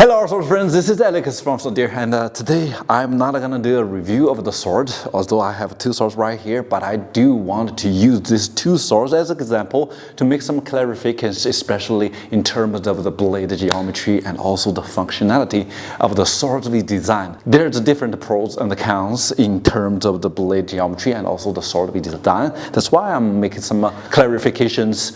Hello sword friends, this is Alex from Swordier, and today I'm not gonna do a review of the sword, although I have two swords right here, but I do want to use these two swords as an example to make some clarifications, especially in terms of the blade geometry and also the functionality of the swords we designed. There's different pros and cons in terms of the blade geometry and also the sword we designed. That's why I'm making some clarifications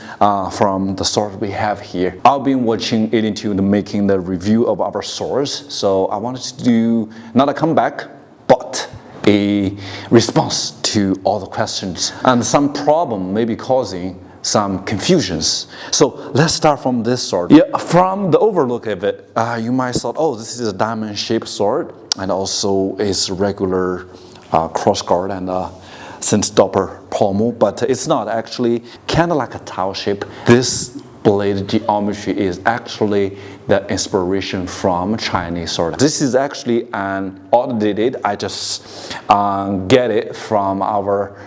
from the sword we have here. I've been watching it into making the review of our swords, so I wanted to do not a comeback but a response to all the questions, and some problem may be causing some confusions. So let's start from this sword. Yeah, from the overlook of it, you might thought, oh, this is a diamond shaped sword, and also it's regular crossguard and stopper pommel, but it's not actually kind of like a tile shape. This blade geometry is actually the inspiration from Chinese sword. This is actually an outdated. I just get it from our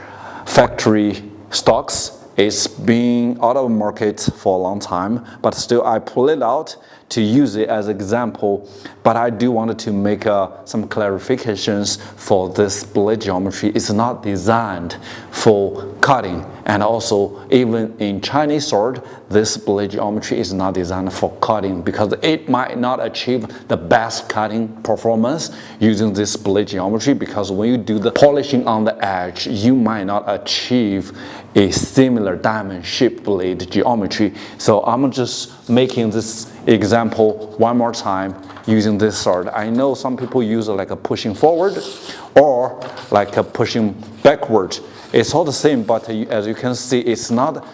factory stocks. It's been out of market for a long time, but still I pull it out to use it as an example. But I do want to make some clarifications for this blade geometry. It's not designed for cutting, and also even in Chinese sword, this blade geometry is not designed for cutting because it might not achieve the best cutting performance using this blade geometry, because when you do the polishing on the edge, you might not achieve a similar diamond shaped blade geometry. So I'm just making this example one more time using this sword. I know some people use it like a pushing forward or like a pushing backward. It's all the same, but as you can see, it's not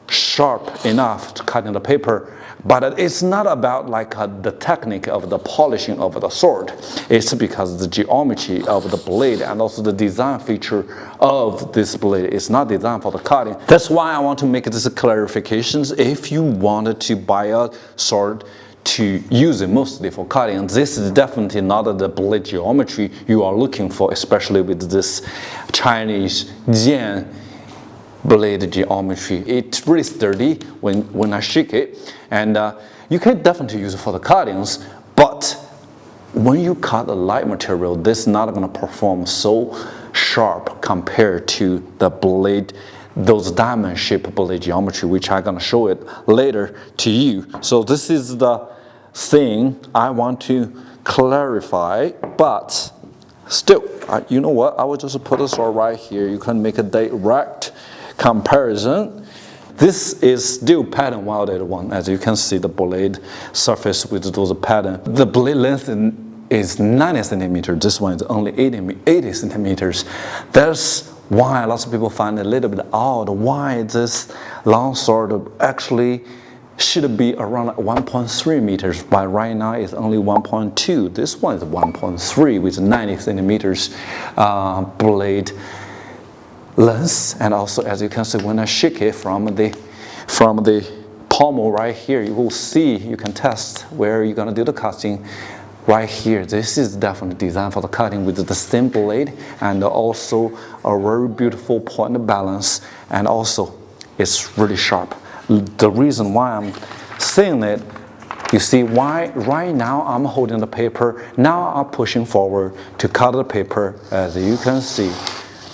sharp enough to cut in the paper. But it's not about like the technique of the polishing of the sword. It's because the geometry of the blade and also the design feature of this blade is not designed for the cutting. That's why I want to make this clarifications. If you wanted to buy a sword to use it mostly for cutting, this is definitely not the blade geometry you are looking for, especially with this Chinese Jian blade geometry. It's really sturdy when I shake it, and you can definitely use it for the cuttings, but when you cut a light material, this is not going to perform so sharp compared to the blade, those diamond shaped blade geometry, which I'm going to show it later to you. So this is the thing I want to clarify, but still, you know what, I will just put this all right here. You can make a direct comparison. This is still pattern welded one. As you can see, the blade surface with those pattern. The blade length is 90 centimeters. This one is only 80 centimeters. That's why lots of people find it a little bit odd why this long sword actually should be around 1.3 meters, but right now it's only 1.2. This one is 1.3 with 90 centimeters blade length. And also, as you can see, when I shake it from the pommel right here, you will see, you can test where you're going to do the cutting right here. This is definitely designed for the cutting with the same blade, and also a very beautiful point balance, and also it's really sharp. The reason why I'm saying it, you see why right now I'm holding the paper, now I'm pushing forward to cut the paper. As you can see,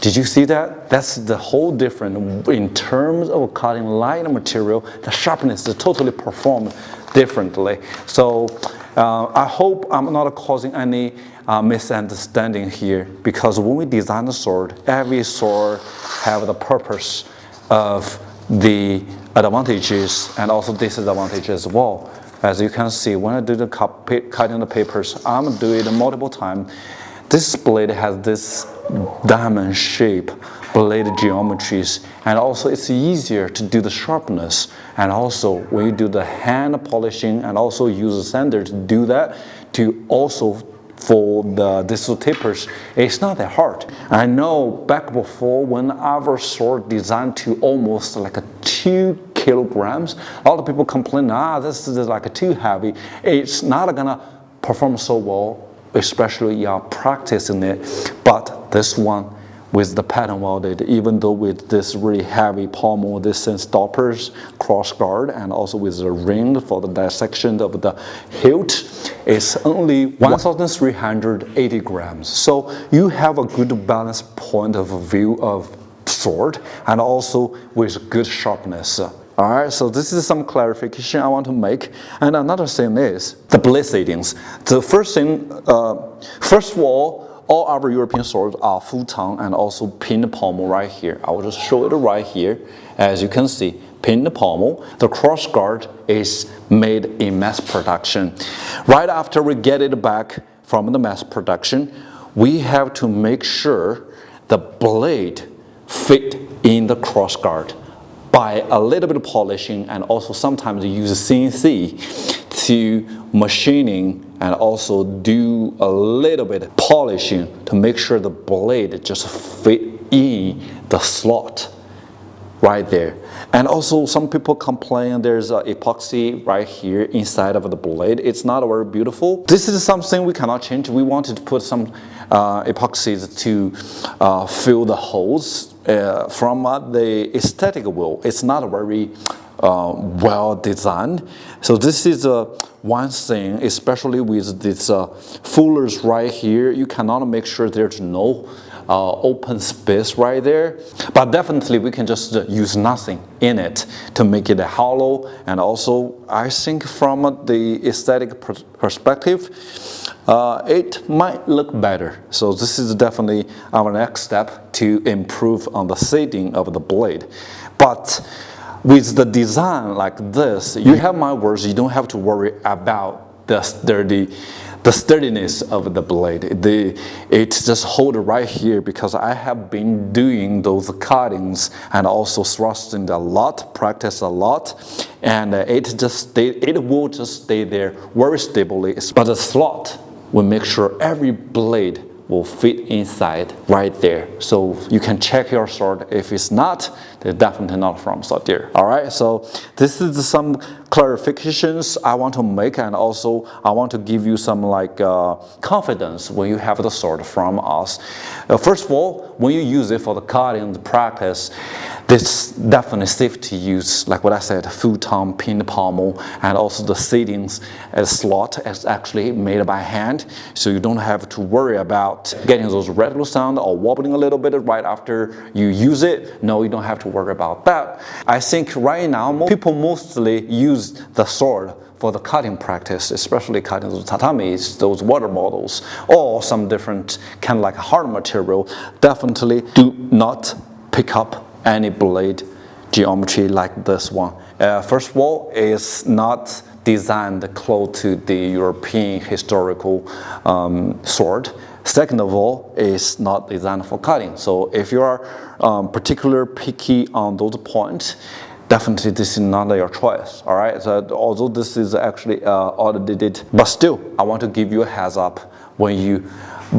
did you see that? That's the whole difference in terms of cutting light material. The sharpness is totally performed differently. So I hope I'm not causing any misunderstanding here, because when we design the sword, every sword have the purpose of the advantages and also disadvantages as well. As you can see, when I do the cutting the papers, I'm doing it multiple times. This blade has this diamond shape blade geometries, and also it's easier to do the sharpness, and also when you do the hand polishing and also use a sander to do that, to also for the digital tapers, it's not that hard. I know back before when our sword designed to almost like a 2 kilograms, a lot of people complain, this is like too heavy. It's not gonna perform so well, especially you're practicing it. But this one with the pattern welded, even though with this really heavy pommel, this stoppers, cross guard, and also with the ring for the dissection of the hilt, is only 1,380 grams. So you have a good balance point of view of sword, and also with good sharpness. Alright, so this is some clarification I want to make. And another thing is the blade settings. The first thing, first of all our European swords are full tongue and also pinned pommel right here. I will just show it right here. As you can see, pinned pommel. The cross guard is made in mass production. Right after we get it back from the mass production, we have to make sure the blade fit in the cross guard by a little bit of polishing, and also sometimes use CNC to machining and also do a little bit of polishing to make sure the blade just fit in the slot right there. And also some people complain there's epoxy right here inside of the blade. It's not very beautiful. This is something we cannot change. We wanted to put some epoxies to fill the holes. From the aesthetic view, it's not very well designed. So this is one thing, especially with these fullers right here. You cannot make sure there's no open space right there, but definitely we can just use nothing in it to make it hollow. And also I think from the aesthetic perspective, it might look better. So this is definitely our next step to improve on the seating of the blade. But with the design like this, you have my words, you don't have to worry about the sturdiness of the blade. It just hold right here, because I have been doing those cuttings and also thrusting a lot, practice a lot, and it will just stay there very stably. But the slot will make sure every blade will fit inside right there. So you can check your sword. If it's not, they're definitely not from Swordier. Alright, so this is some clarifications I want to make, and also I want to give you some confidence when you have the sword from us. First of all, when you use it for the cutting, the practice, this definitely safe to use. Like what I said, full tongue, pinned pommel, and also the seatings slot is actually made by hand, so you don't have to worry about getting those rattle sound or wobbling a little bit right after you use it. No, you don't have to worry about that. I think right now people mostly use the sword for the cutting practice, especially cutting those tatamis, those water bottles, or some different kind of like hard material. Definitely do not pick up any blade geometry like this one. First of all, it's not designed close to the European historical sword. Second of all, it's not designed for cutting. So if you are particularly picky on those points, definitely this is not your choice. All right. So although this is actually audited, but still, I want to give you a heads up when you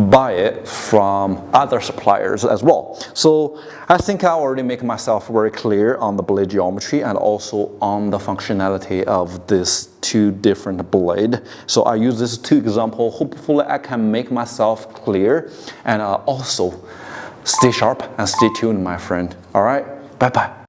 buy it from other suppliers as well. So I think I already make myself very clear on the blade geometry and also on the functionality of this two different blade. So I use this two example. Hopefully I can make myself clear, and also stay sharp and stay tuned, my friend. All right, bye bye.